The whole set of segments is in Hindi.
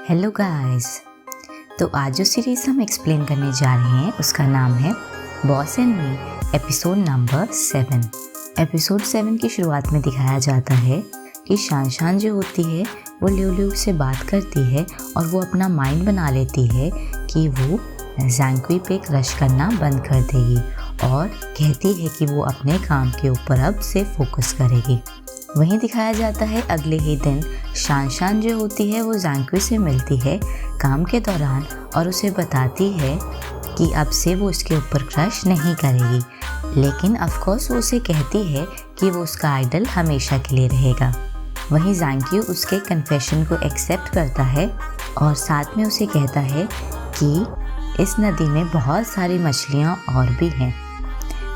Hello guys. तो आज जो सीरीज़ हम एक्सप्लेन करने जा रहे हैं उसका नाम है boss and me, episode number 7। Episode 7 की शुरुआत में दिखाया जाता है कि शान जो होती है वो लिu से बात करती है और वो अपना माइंड बना लेती है कि वो ज़ैंक्वी पे क्रश करना बंद कर देगी और कहती है कि वो अपने काम के ऊपर अब से फोकस करेगी। वहीं दिखाया जाता है अगले ही दिन शान जो होती है वो ज़ैंक्वी से मिलती है काम के दौरान और उसे बताती है कि अब से वो उसके ऊपर क्रश नहीं करेगी, लेकिन ऑफ कोर्स वो उसे कहती है कि वो उसका आइडल हमेशा के लिए रहेगा। वहीं ज़ैंक्वी उसके कन्फेशन को एक्सेप्ट करता है और साथ में उसे कहता है कि इस नदी में बहुत सारी मछलियाँ और भी हैं।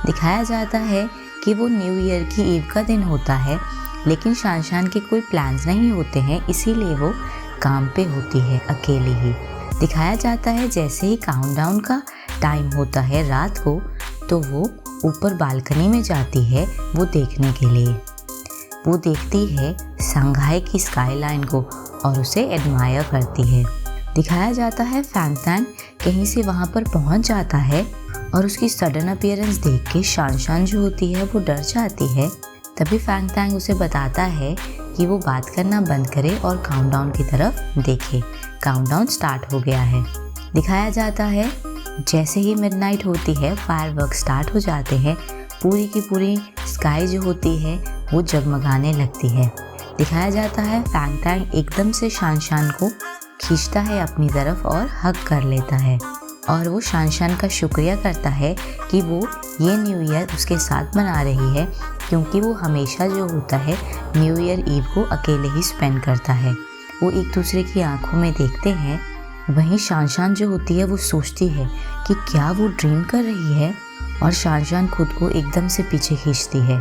दिखाया जाता है कि वो न्यू ईयर की ईव का दिन होता है, लेकिन शान के कोई प्लान्स नहीं होते हैं, इसीलिए वो काम पे होती है अकेली ही। दिखाया जाता है जैसे ही काउंटडाउन का टाइम होता है रात को, तो वो ऊपर बालकनी में जाती है वो देखने के लिए। वो देखती है शंघाई की स्काईलाइन को और उसे एडमायर करती है। दिखाया जाता है फैंग कहीं से वहाँ पर पहुँच जाता है और उसकी सडन अपीयरेंस देख के शान जो होती है वो डर जाती है। तभी फैंग उसे बताता है कि वो बात करना बंद करे और काउंटडाउन की तरफ देखे। काउंटडाउन स्टार्ट हो गया है। दिखाया जाता है जैसे ही मिडनाइट होती है फायरवर्क स्टार्ट हो जाते हैं। पूरी की पूरी स्काई जो होती है वो जगमगाने लगती है। दिखाया जाता है फैंग एकदम से शान को खींचता है अपनी तरफ और हग कर लेता है और वो शान का शुक्रिया करता है कि वो ये न्यू ईयर उसके साथ मना रही है, क्योंकि वो हमेशा जो होता है न्यू ईयर ईव को अकेले ही स्पेंड करता है। वो एक दूसरे की आंखों में देखते हैं। वहीं शान जो होती है वो सोचती है कि क्या वो ड्रीम कर रही है, और शान खुद को एकदम से पीछे खींचती है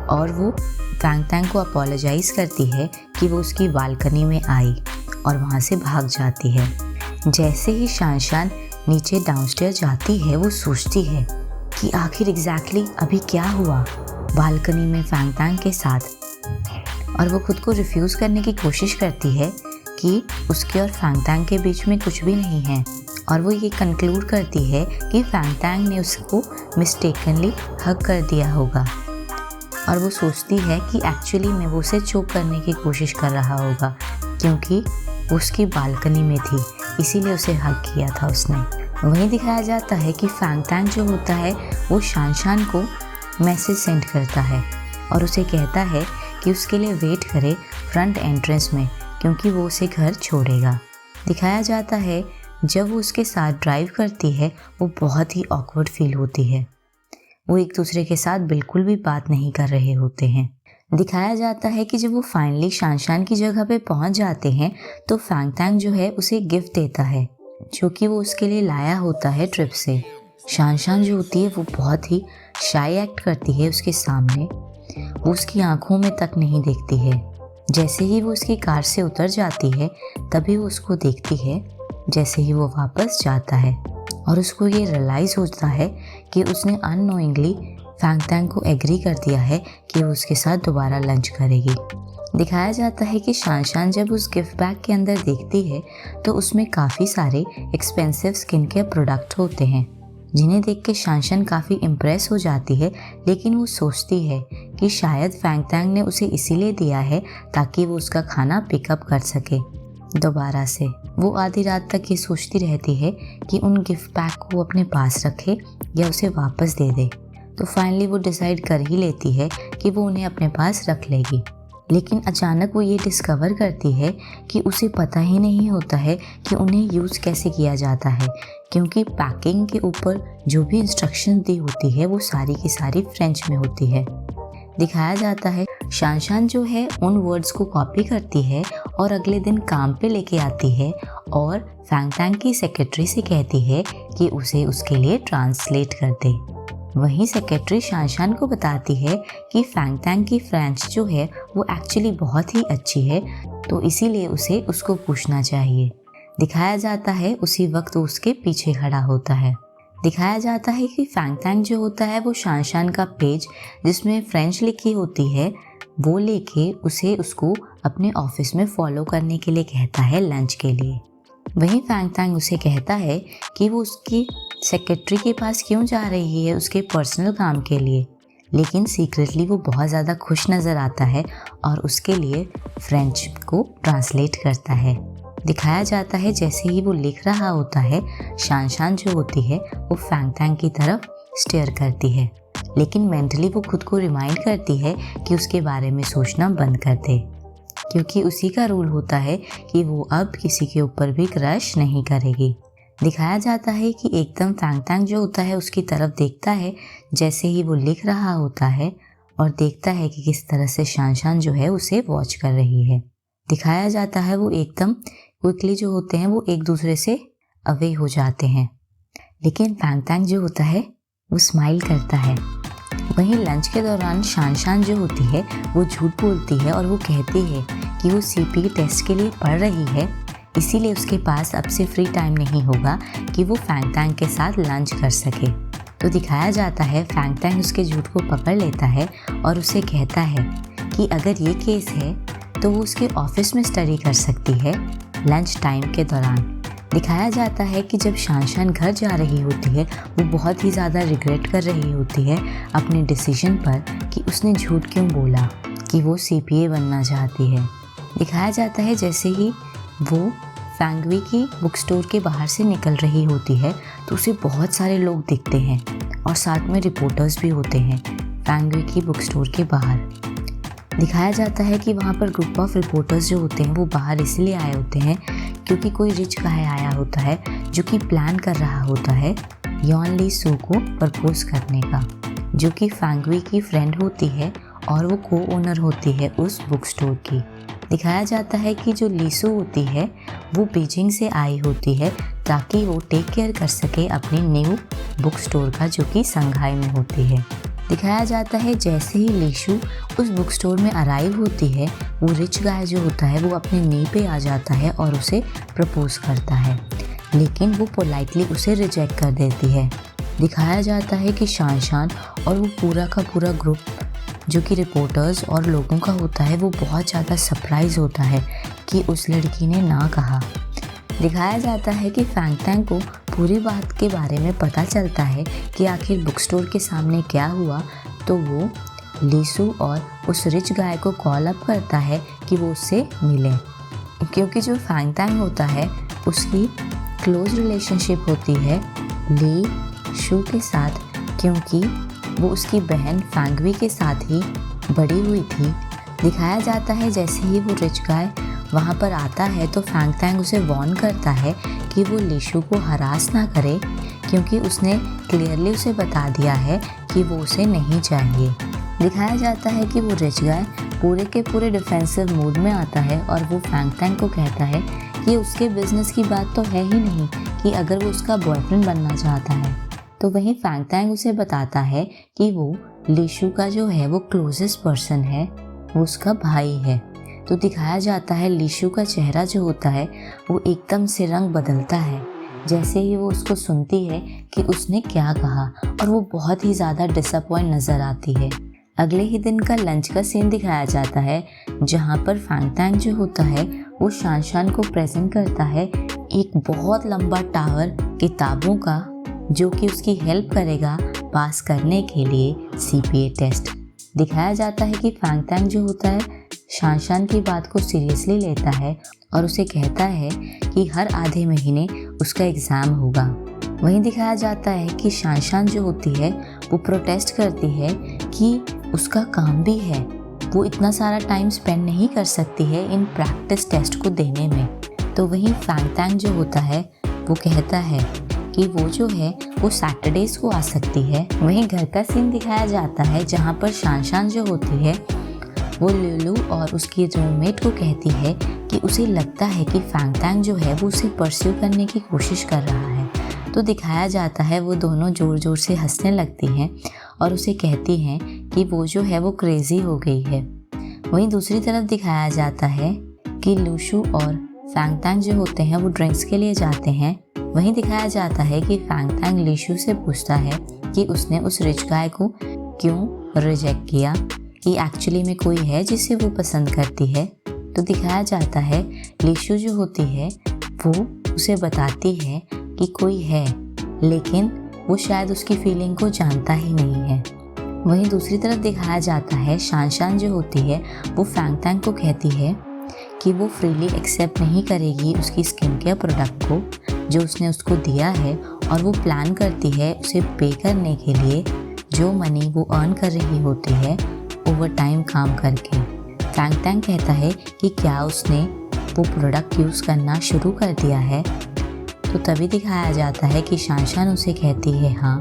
और वो फैंग को अपोलोजाइज़ करती है कि वो उसकी बालकनी में आई और वहाँ से भाग जाती है। जैसे ही शान नीचे डाउनस्टेयर जाती है वो सोचती है कि आखिर एग्जैक्टली अभी क्या हुआ बालकनी में फैंग के साथ, और वो खुद को रिफ्यूज़ करने की कोशिश करती है कि उसके और फैंग के बीच में कुछ भी नहीं है, और वो ये कंक्लूड करती है कि फैंग ने उसको मिस्टेकनली हग कर दिया होगा, और वो सोचती है कि एक्चुअली में वो उसे चोक करने की कोशिश कर रहा होगा, क्योंकि वो उसकी बालकनी में थी, इसीलिए उसे हग किया था उसने। वहीं दिखाया जाता है कि फैंग जो होता है वो शान को मैसेज सेंड करता है और उसे कहता है कि उसके लिए वेट करे फ्रंट एंट्रेंस में, क्योंकि वो उसे घर छोड़ेगा। दिखाया जाता है जब वो उसके साथ ड्राइव करती है वो बहुत ही ऑकवर्ड फील होती है। वो एक दूसरे के साथ बिल्कुल भी बात नहीं कर रहे होते हैं। दिखाया जाता है कि जब वो फाइनली शान की जगह पे पहुंच जाते हैं तो फैंग जो है उसे गिफ्ट देता है, जो कि वो उसके लिए लाया होता है ट्रिप से। शान जो होती है वो बहुत ही शाई एक्ट करती है उसके सामने। वो उसकी आंखों में तक नहीं देखती है। जैसे ही वो उसकी कार से उतर जाती है तभी वो उसको देखती है। जैसे ही वो वापस जाता है और उसको ये रियलाइज़ होता है कि उसने अननोइंगली फैंग को एग्री कर दिया है कि वो उसके साथ दोबारा लंच करेगी। दिखाया जाता है कि शान जब उस गिफ्ट बैग के अंदर देखती है तो उसमें काफ़ी सारे एक्सपेंसिव स्किन केयर प्रोडक्ट होते हैं, जिन्हें देख के शान काफ़ी इम्प्रेस हो जाती है। लेकिन वो सोचती है कि शायद फैंग ने उसे इसीलिए दिया है ताकि वो उसका खाना पिकअप कर सके दोबारा से। वो आधी रात तक ये सोचती रहती है कि उन गिफ्ट पैक को वो अपने पास रखे या उसे वापस दे दे। तो फाइनली वो डिसाइड कर ही लेती है कि वो उन्हें अपने पास रख लेगी। लेकिन अचानक वो ये डिस्कवर करती है कि उसे पता ही नहीं होता है कि उन्हें यूज़ कैसे किया जाता है, क्योंकि पैकिंग के ऊपर जो भी इंस्ट्रक्शन दी होती है वो सारी की सारी फ्रेंच में होती है। दिखाया जाता है शान जो है उन वर्ड्स को कॉपी करती है और अगले दिन काम पे लेके आती है और फैंग की सेक्रेटरी से कहती है कि उसे उसके लिए ट्रांसलेट कर दे। वहीं सेक्रेटरी शान को बताती है कि फैंग की फ्रेंच जो है वो एक्चुअली बहुत ही अच्छी है, तो इसीलिए उसे उसको पूछना चाहिए। दिखाया जाता है उसी वक्त वो उसके पीछे खड़ा होता है। दिखाया जाता है कि फैंग जो होता है वो शान का पेज जिसमें फ्रेंच लिखी होती है वो लेके उसको अपने ऑफिस में फॉलो करने के लिए कहता है लंच के लिए। वहीं फैंग तांग उसे कहता है कि वो उसकी सेक्रेटरी के पास क्यों जा रही है उसके पर्सनल काम के लिए, लेकिन सीक्रेटली वो बहुत ज़्यादा खुश नज़र आता है और उसके लिए फ्रेंच को ट्रांसलेट करता है। दिखाया जाता है जैसे ही वो लिख रहा होता है, शान जो होती है वो फैंग तांग की तरफ स्टेयर करती है, लेकिन मेंटली वो खुद को रिमाइंड करती है कि उसके बारे में सोचना बंद कर दे, क्योंकि उसी का रूल होता है कि वो अब किसी के ऊपर भी क्रश नहीं करेगी। दिखाया जाता है कि एकदम फैंग तांग जो होता है उसकी तरफ देखता है जैसे ही वो लिख रहा होता है और देखता है कि किस तरह से शान जो है उसे वॉच कर रही है। दिखाया जाता है वो एकदम क्विकली जो होते हैं वो एक दूसरे से अवे हो जाते हैं, लेकिन फैंग तांग जो होता है वो स्माइल करता है। वहीं लंच के दौरान शान जो होती है वो झूठ बोलती है और वो कहती है कि वो सीपीए टेस्ट के लिए पढ़ रही है, इसीलिए उसके पास अब से फ्री टाइम नहीं होगा कि वो फैंग तांग के साथ लंच कर सके। तो दिखाया जाता है फैंग तांग उसके झूठ को पकड़ लेता है और उसे कहता है कि अगर ये केस है तो वो उसके ऑफिस में स्टडी कर सकती है लंच टाइम के दौरान। दिखाया जाता है कि जब शान घर जा रही होती है वो बहुत ही ज़्यादा रिग्रेट कर रही होती है अपने डिसीजन पर कि उसने झूठ क्यों बोला कि वो सीपीए बनना चाहती है। दिखाया जाता है जैसे ही वो फैंगवी की बुक स्टोर के बाहर से निकल रही होती है तो उसे बहुत सारे लोग दिखते हैं और साथ में रिपोर्टर्स भी होते हैं फैंगवी की बुक स्टोर के बाहर। दिखाया जाता है कि वहाँ पर ग्रुप ऑफ रिपोर्टर्स जो होते हैं वो बाहर इसलिए आए होते हैं क्योंकि कोई रिच गाय आया होता है जो कि प्लान कर रहा होता है यॉन ली सू को प्रपोज करने का, जो कि फैंगवी की फ्रेंड होती है और वो को ओनर होती है उस बुक स्टोर की। दिखाया जाता है कि जो लीसू होती है वो बीजिंग से आई होती है ताकि वो टेक केयर कर सके अपनी न्यू बुक स्टोर का, जो कि संघाई में होती है। दिखाया जाता है जैसे ही लीशु उस बुक स्टोर में अराइव होती है वो रिच गाय जो होता है वो अपने नी पे आ जाता है और उसे प्रपोज करता है, लेकिन वो पोलाइटली उसे रिजेक्ट कर देती है। दिखाया जाता है कि शान और वो पूरा का पूरा ग्रुप जो कि रिपोर्टर्स और लोगों का होता है वो बहुत ज़्यादा सरप्राइज़ होता है कि उस लड़की ने ना कहा। दिखाया जाता है कि फैंग तांग को पूरी बात के बारे में पता चलता है कि आखिर बुक स्टोर के सामने क्या हुआ, तो वो लीसू और उस रिच गाय को कॉल अप करता है कि वो उससे मिले, क्योंकि जो फैंग तांग होता है उसकी क्लोज रिलेशनशिप होती है ली शू के साथ, क्योंकि वो उसकी बहन फैंगवी के साथ ही बड़ी हुई थी। दिखाया जाता है जैसे ही वो रिच गाय वहाँ पर आता है तो फैंग तांग उसे वार्न करता है कि वो लीशु को हरास ना करे, क्योंकि उसने क्लियरली उसे बता दिया है कि वो उसे नहीं चाहिए। दिखाया जाता है कि वो रिच गाय पूरे के पूरे डिफेंसिव मूड में आता है और वो फैंग तांग को कहता है कि उसके बिजनेस की बात तो है ही नहीं कि अगर वो उसका बॉयफ्रेंड बनना चाहता है। तो वहीं फैंग तांग उसे बताता है कि वो लीशु का जो है वो क्लोजेस्ट पर्सन है, वो उसका भाई है। तो दिखाया जाता है लीशु का चेहरा जो होता है वो एकदम से रंग बदलता है जैसे ही वो उसको सुनती है कि उसने क्या कहा, और वो बहुत ही ज़्यादा डिसअपॉइंट नज़र आती है। अगले ही दिन का लंच का सीन दिखाया जाता है जहाँ पर फैंग तांग जो होता है वो शान को प्रेजेंट करता है एक बहुत लंबा टावर किताबों का, जो कि उसकी हेल्प करेगा पास करने के लिए सीपीए टेस्ट। दिखाया जाता है कि फैंग तांग जो होता है शान की बात को सीरियसली लेता है और उसे कहता है कि हर आधे महीने उसका एग्ज़ाम होगा। वहीं दिखाया जाता है कि शान जो होती है वो प्रोटेस्ट करती है कि उसका काम भी है, वो इतना सारा टाइम स्पेंड नहीं कर सकती है इन प्रैक्टिस टेस्ट को देने में। तो वहीं फैंग तांग जो होता है वो कहता है कि वो जो है वो सैटरडेज को आ सकती है। वहीं घर का सीन दिखाया जाता है जहाँ पर शान जो होती है वो लुलू और उसकी रूममेट को कहती है कि उसे लगता है कि फैंग तांग जो है वो उसे परस्यू करने की कोशिश कर रहा है। तो दिखाया जाता है वो दोनों ज़ोर ज़ोर से हंसने लगती हैं और उसे कहती हैं कि वो जो है वो क्रेज़ी हो गई है। वहीं दूसरी तरफ दिखाया जाता है कि लूशू और फैंग तांग जो होते हैं वो ड्रिंक्स के लिए जाते हैं। वहीं दिखाया जाता है कि फैंग तांग लीशु से पूछता है कि उसने उस रिच गाय को क्यों रिजेक्ट किया, कि एक्चुअली में कोई है जिसे वो पसंद करती है, तो दिखाया जाता है लीशु जो होती है वो उसे बताती है कि कोई है, लेकिन वो शायद उसकी फीलिंग को जानता ही नहीं है। वहीं दूसरी तरफ दिखाया जाता है शानशान जो होती है वो फैंग टैंग को कहती है कि वो फ्रीली एक्सेप्ट नहीं करेगी उसकी स्किन केयर प्रोडक्ट को जो उसने उसको दिया है, और वो प्लान करती है उसे पे करने के लिए जो मनी वो अर्न कर रही होती है ओवर टाइम काम करके। फैंग टैंग कहता है कि क्या उसने वो प्रोडक्ट यूज़ करना शुरू कर दिया है, तो तभी दिखाया जाता है कि शानशान उसे कहती है हाँ।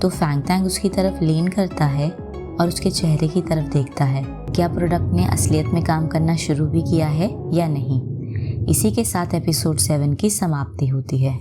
तो फैंग टैंग उसकी तरफ लीन करता है और उसके चेहरे की तरफ देखता है, क्या प्रोडक्ट ने असलियत में काम करना शुरू भी किया है या नहीं। इसी के साथ एपिसोड 7 की समाप्ति होती है।